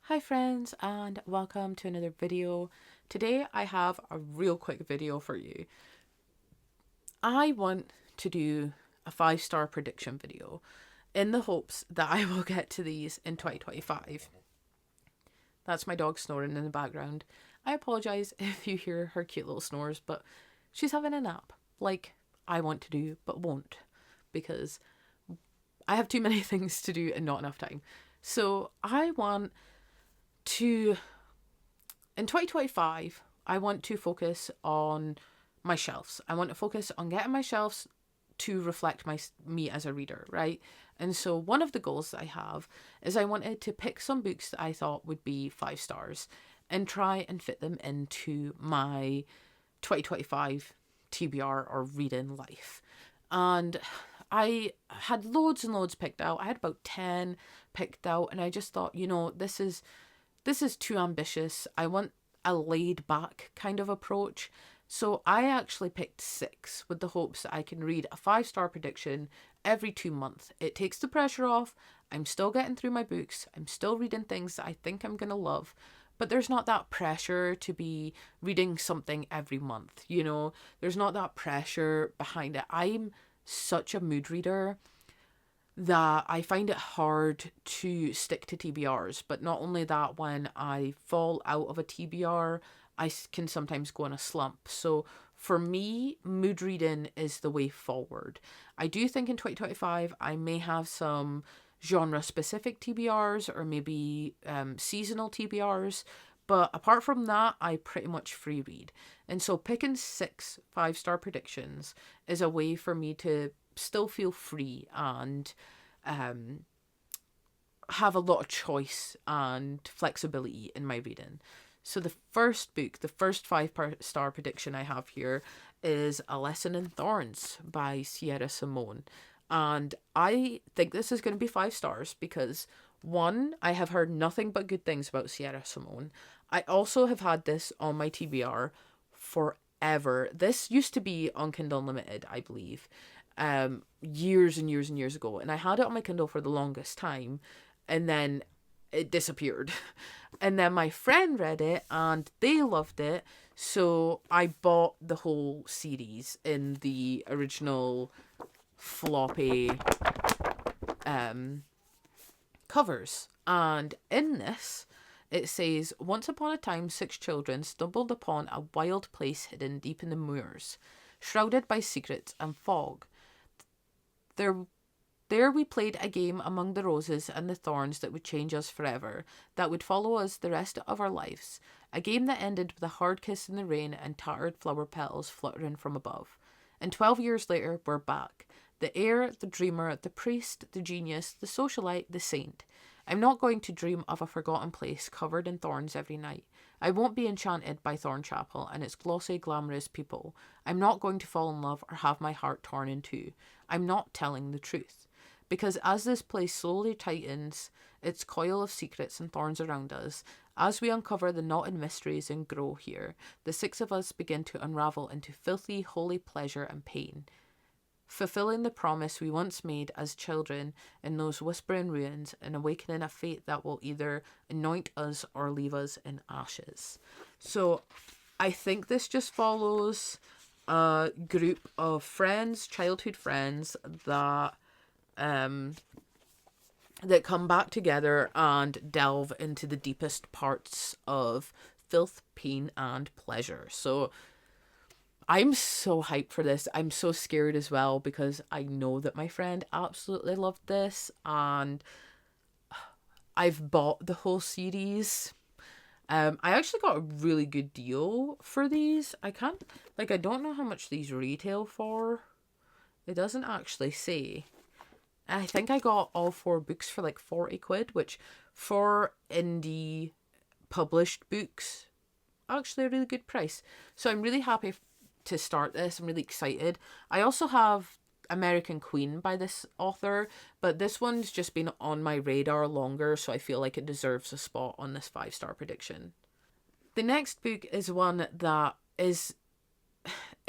Hi friends, and welcome to another video. Today I have a real quick video for you. I want to do a 5-star prediction video in the hopes that I will get to these in 2025. That's my dog snoring in the background. I apologise if you hear her cute little snores, but she's having a nap, like I want to do but won't, because I have too many things to do and not enough time. So I want to in 2025, I want to focus on my shelves. I want to focus on getting my shelves to reflect me as a reader, right? And so one of the goals that I have is I wanted to pick some books that I thought would be 5 stars and try and fit them into my 2025 TBR or reading life. And I had loads and loads picked out. I had about 10 picked out, and I just thought, this is too ambitious. I want a laid back kind of approach. So I actually picked 6 with the hopes that I can read a 5-star prediction every 2 months. It takes the pressure off. I'm still getting through my books. I'm still reading things that I think I'm going to love. But there's not that pressure to be reading something every month, There's not that pressure behind it. I'm such a mood reader that I find it hard to stick to TBRs. But not only that, when I fall out of a TBR, I can sometimes go in a slump. So for me, mood reading is the way forward. I do think in 2025, I may have some genre specific TBRs or maybe seasonal TBRs. But apart from that, I pretty much free read. And so picking 6 5-star predictions is a way for me to still feel free and have a lot of choice and flexibility in my reading. So the first book, the first 5-star prediction I have here is A Lesson in Thorns by Sierra Simone. And I think this is going to be 5 stars because, one, I have heard nothing but good things about Sierra Simone. I also have had this on my TBR forever. This used to be on Kindle Unlimited, I believe, years and years and years ago. And I had it on my Kindle for the longest time, and then it disappeared. And then my friend read it and they loved it. So I bought the whole series in the original floppy covers. And in this, it says, once upon a time, 6 children stumbled upon a wild place hidden deep in the moors, shrouded by secrets and fog. There we played a game among the roses and the thorns that would change us forever, that would follow us the rest of our lives. A game that ended with a hard kiss in the rain and tattered flower petals fluttering from above. And 12 years later, we're back. The heir, the dreamer, the priest, the genius, the socialite, the saint. I'm not going to dream of a forgotten place covered in thorns every night. I won't be enchanted by Thornchapel and its glossy, glamorous people. I'm not going to fall in love or have my heart torn in two. I'm not telling the truth. Because as this place slowly tightens its coil of secrets and thorns around us, as we uncover the knotted mysteries and grow here, the 6 of us begin to unravel into filthy, holy pleasure and pain, fulfilling the promise we once made as children in those whispering ruins and awakening a fate that will either anoint us or leave us in ashes. So I think this just follows a group of friends, childhood friends, that come back together and delve into the deepest parts of filth, pain, and pleasure. So I'm so hyped for this. I'm so scared as well because I know that my friend absolutely loved this, and I've bought the whole series. I actually got a really good deal for these. I don't know how much these retail for. It doesn't actually say. I think I got all 4 books for like 40 quid, which for indie published books, actually a really good price. So I'm really happy to start this. I'm really excited. I also have American Queen by this author, but this one's just been on my radar longer, so I feel like it deserves a spot on this 5-star prediction. The next book is one that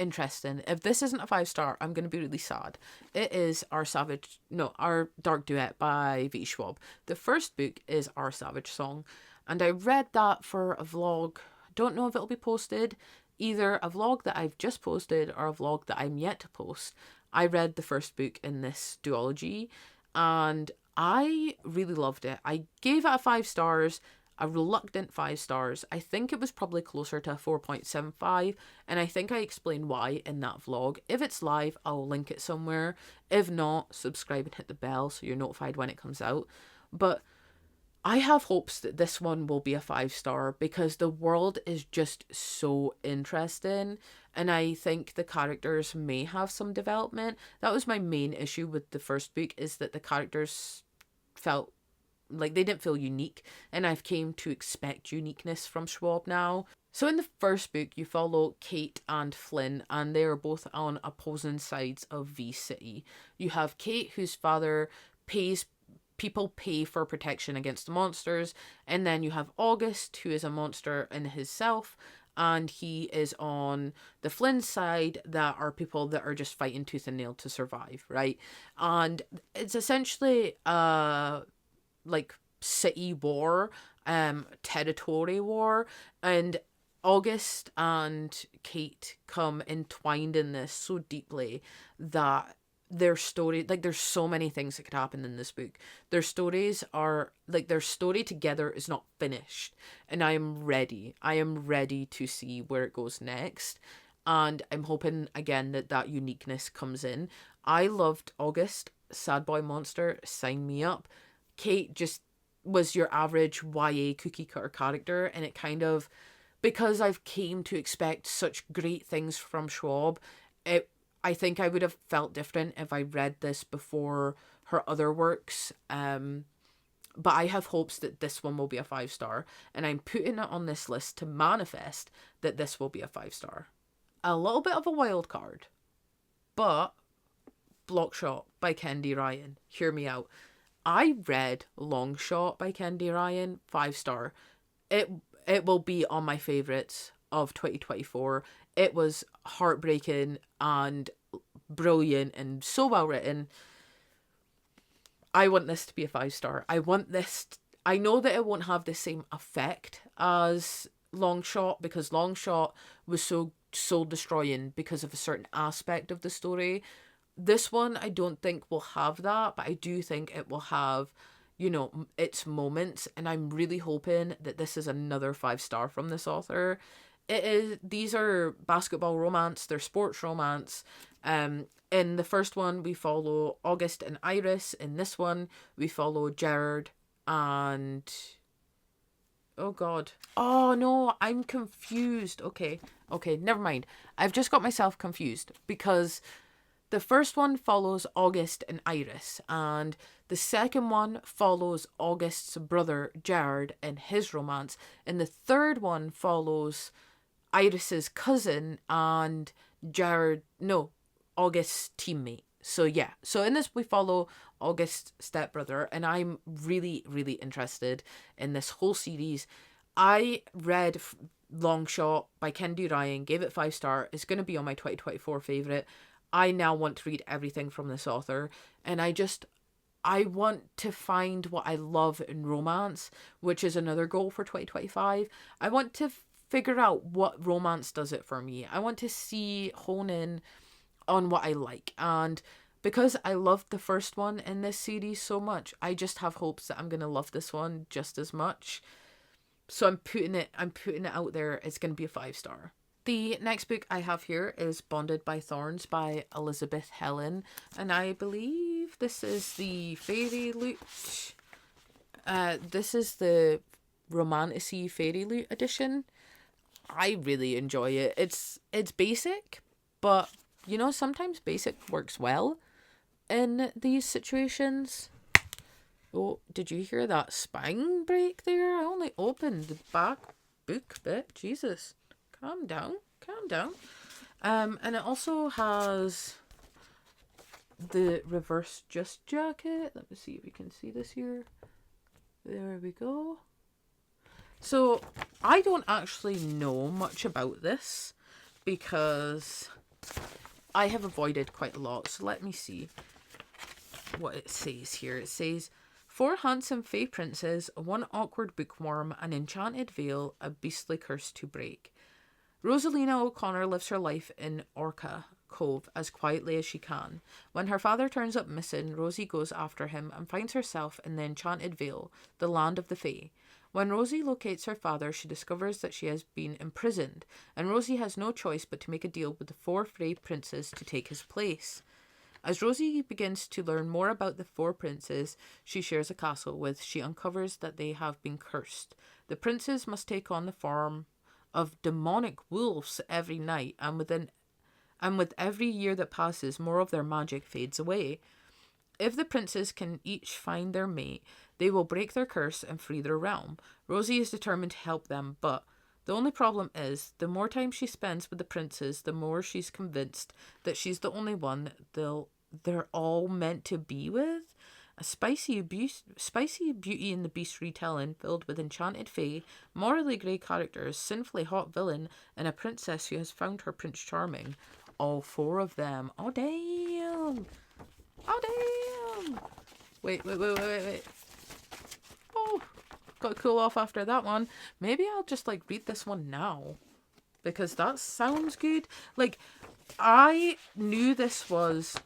interesting. If this isn't a 5-star, I'm going to be really sad. It is Our Dark Duet by V. Schwab. The first book is Our Savage Song, and I read that for a vlog. Don't know if it'll be posted. Either a vlog that I've just posted or a vlog that I'm yet to post. I read the first book in this duology, and I really loved it. I gave it a 5 stars. A reluctant 5 stars. I think it was probably closer to a 4.75, and I think I explained why in that vlog. If it's live, I'll link it somewhere. If not, subscribe and hit the bell so you're notified when it comes out. But I have hopes that this one will be a 5 star because the world is just so interesting, and I think the characters may have some development. That was my main issue with the first book, is that the characters felt like they didn't feel unique, and I've came to expect uniqueness from Schwab now. So in the first book, you follow Kate and Flynn, and they are both on opposing sides of V City. You have Kate, whose father pay for protection against the monsters, and then you have August, who is a monster in himself, and he is on the Flynn side, that are people that are just fighting tooth and nail to survive, right? And it's essentially like city war, territory war, and August and Kate come entwined in this so deeply that their story, like, there's so many things that could happen in this book. Their stories are, like, their story together is not finished, and I am ready to see where it goes next, and I'm hoping again that uniqueness comes in. I loved August, sad boy monster, sign me up. Kate just was your average YA cookie cutter character, and it kind of, because I've came to expect such great things from Schwab, I think I would have felt different if I read this before her other works. But I have hopes that this one will be a 5 star, and I'm putting it on this list to manifest that this will be a 5 star. A little bit of a wild card, but Blockshot by Kendi Ryan. Hear me out. I read Longshot by Kendi Ryan, 5 star. It will be on my favourites of 2024. It was heartbreaking and brilliant and so well written. I want this to be a 5 star. I know that it won't have the same effect as Longshot, because Longshot was so soul destroying because of a certain aspect of the story. This one, I don't think will have that, but I do think it will have, its moments, and I'm really hoping that this is another 5 star from this author. These are basketball romance, they're sports romance. In the first one, we follow August and Iris. In this one, we follow Gerard and... Oh, God. Oh, no, I'm confused. Okay, never mind. I've just got myself confused, because the first one follows August and Iris, and the second one follows August's brother, Gerard, and his romance, and the third one follows Iris's cousin and August's teammate. So yeah, so in this we follow August's stepbrother, and I'm really, really interested in this whole series. I read Longshot by Kendi Ryan, gave it 5 star. It's going to be on my 2024 favourite. I now want to read everything from this author, and I want to find what I love in romance, which is another goal for 2025. I want to figure out what romance does it for me. I want to hone in on what I like, and because I loved the first one in this series so much, I just have hopes that I'm going to love this one just as much. So I'm putting it out there. It's going to be a 5 star. The next book I have here is Bonded by Thorns by Elizabeth Helen, and I believe this is the Fairy Loot. This is the Romantasy Fairy Loot edition. I really enjoy it. It's basic, but sometimes basic works well in these situations. Oh, did you hear that spine break there? I only opened the back book bit. Jesus. Calm down. And it also has the reverse just jacket. Let me see if we can see this here. There we go. So I don't actually know much about this, because I have avoided quite a lot. So let me see what it says here. It says, 4 handsome fey princes, 1 awkward bookworm, an enchanted veil, a beastly curse to break. Rosalina O'Connor lives her life in Orca Cove as quietly as she can. When her father turns up missing, Rosie goes after him and finds herself in the Enchanted Vale, the land of the Fae. When Rosie locates her father, she discovers that she has been imprisoned, and Rosie has no choice but to make a deal with the 4 Fae princes to take his place. As Rosie begins to learn more about the 4 princes she shares a castle with, she uncovers that they have been cursed. The princes must take on the form of demonic wolves every night, and with every year that passes, more of their magic fades away. If the princes can each find their mate, they will break their curse and free their realm. Rosie is determined to help them, but the only problem is, the more time she spends with the princes, the more she's convinced that she's the only one they're all meant to be with. A spicy Beauty and the Beast retelling filled with enchanted fae, morally grey characters, sinfully hot villain, and a princess who has found her Prince Charming. All 4 of them. Oh, damn. Oh, damn. Wait. Oh, got to cool off after that one. Maybe I'll just, read this one now, because that sounds good. I knew this was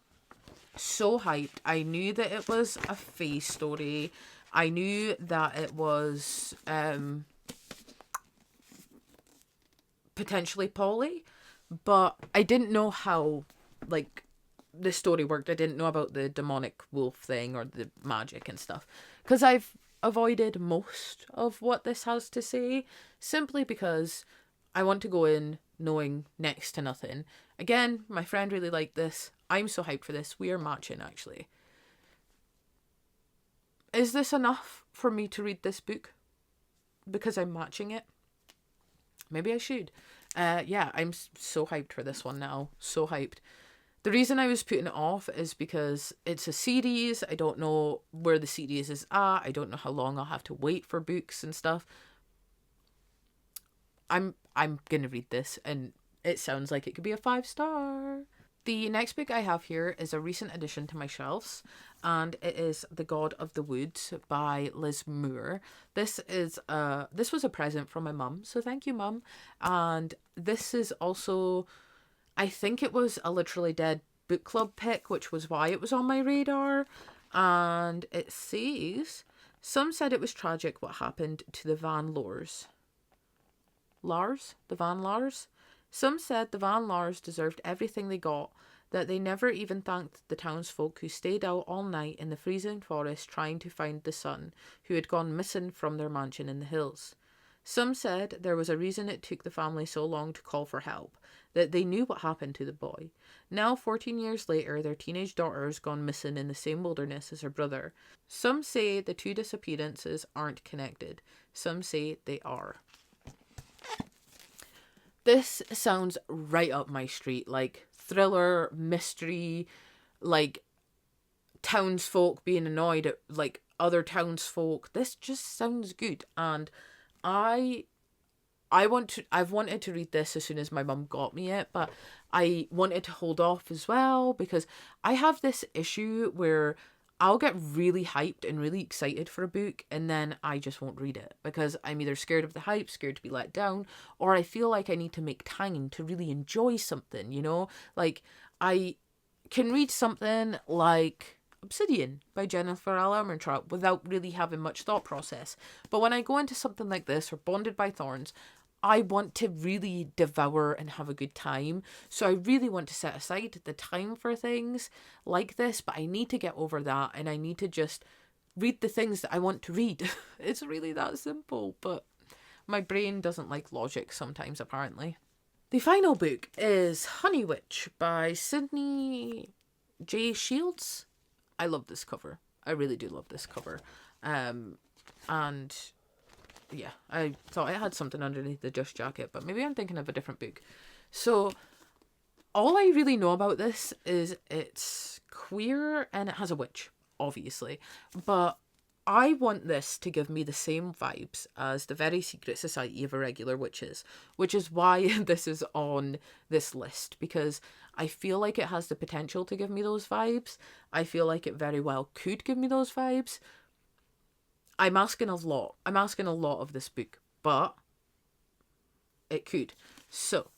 so hyped. I knew that it was a fae story. I knew that it was potentially poly, but I didn't know how the story worked. I didn't know about the demonic wolf thing or the magic and stuff, because I've avoided most of what this has to say simply because I want to go in knowing next to nothing. Again, my friend really liked this. I'm so hyped for this. We are matching, actually. Is this enough for me to read this book? Because I'm matching it? Maybe I should. Yeah, I'm so hyped for this one now. So hyped. The reason I was putting it off is because it's a series. I don't know where the series is at. I don't know how long I'll have to wait for books and stuff. I'm gonna read this, and it sounds like it could be a 5-star. The next book I have here is a recent addition to my shelves, and it is The God of the Woods by Liz Moore. This was a present from my mum, so thank you, Mum. And this is also, I think it was a Literally Dead book club pick, which was why it was on my radar. And it says, some said it was tragic what happened to the Van Laars. The Van Laars? Some said the Van Laars deserved everything they got, that they never even thanked the townsfolk who stayed out all night in the freezing forest trying to find the son, who had gone missing from their mansion in the hills. Some said there was a reason it took the family so long to call for help, that they knew what happened to the boy. Now, 14 years later, their teenage daughter has gone missing in the same wilderness as her brother. Some say the 2 disappearances aren't connected. Some say they are. This sounds right up my street, thriller, mystery, townsfolk being annoyed at, other townsfolk. This just sounds good, and I've wanted to read this as soon as my mum got me it, but I wanted to hold off as well, because I have this issue where I'll get really hyped and really excited for a book, and then I just won't read it because I'm either scared of the hype, scared to be let down, or I feel like I need to make time to really enjoy something, I can read something like Obsidian by Jennifer L. Armentrout without really having much thought process. But when I go into something like this, or Bonded by Thorns, I want to really devour and have a good time. So I really want to set aside the time for things like this, but I need to get over that, and I need to just read the things that I want to read. It's really that simple, but my brain doesn't like logic sometimes, apparently. The final book is Honey Witch by Sydney J. Shields. I love this cover. I really do love this cover. And yeah, I thought I had something underneath the Just jacket, but maybe I'm thinking of a different book. So all I really know about this is it's queer and it has a witch, obviously. But I want this to give me the same vibes as the Very Secret Society of Irregular Witches, which is why this is on this list, because I feel like it has the potential to give me those vibes. I feel like it very well could give me those vibes. I'm asking a lot. I'm asking a lot of this book, but it could. So,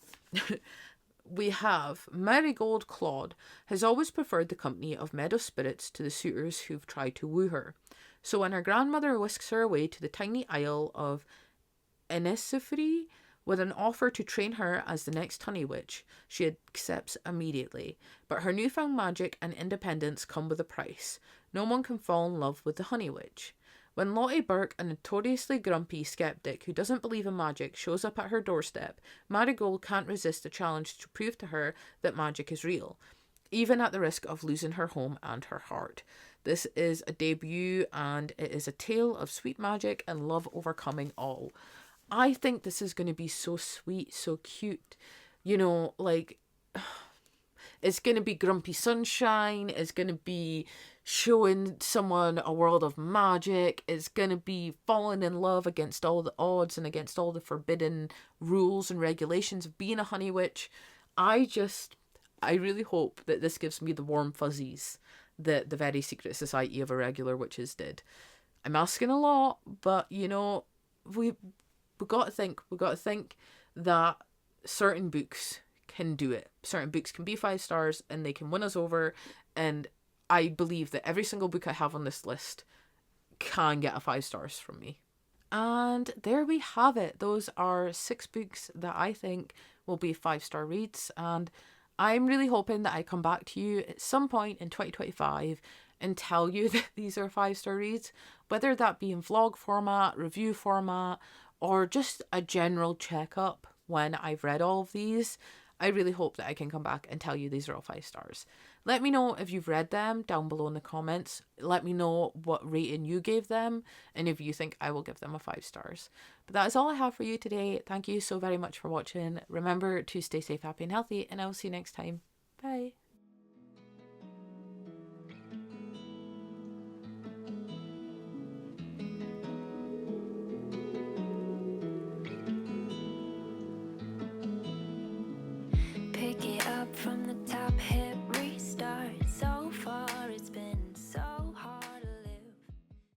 we have Marigold Claude has always preferred the company of meadow spirits to the suitors who've tried to woo her. So when her grandmother whisks her away to the tiny isle of Enisifree with an offer to train her as the next honey witch, she accepts immediately. But her newfound magic and independence come with a price. No one can fall in love with the honey witch. When Lottie Burke, a notoriously grumpy skeptic who doesn't believe in magic, shows up at her doorstep, Marigold can't resist the challenge to prove to her that magic is real, even at the risk of losing her home and her heart. This is a debut, and it is a tale of sweet magic and love overcoming all. I think this is going to be so sweet, so cute. You know, like, it's going to be Grumpy Sunshine. It's going to be showing someone a world of magic. It's going to be falling in love against all the odds and against all the forbidden rules and regulations of being a honey witch. I really hope that this gives me the warm fuzzies that the Very Secret Society of Irregular Witches did. I'm asking a lot, but you know, we got to think. We got to think that certain books can do it. Certain books can be 5 stars and they can win us over. And I believe that every single book I have on this list can get a 5 stars from me. And there we have it. Those are 6 books that I think will be 5-star reads. And I'm really hoping that I come back to you at some point in 2025 and tell you that these are 5-star reads, whether that be in vlog format, review format, or just a general checkup when I've read all of these. I really hope that I can come back and tell you these are all 5 stars. Let me know if you've read them down below in the comments. Let me know what rating you gave them and if you think I will give them a 5 stars. But that is all I have for you today. Thank you so very much for watching. Remember to stay safe, happy and healthy, and I will see you next time. Bye. Pick it up from the top.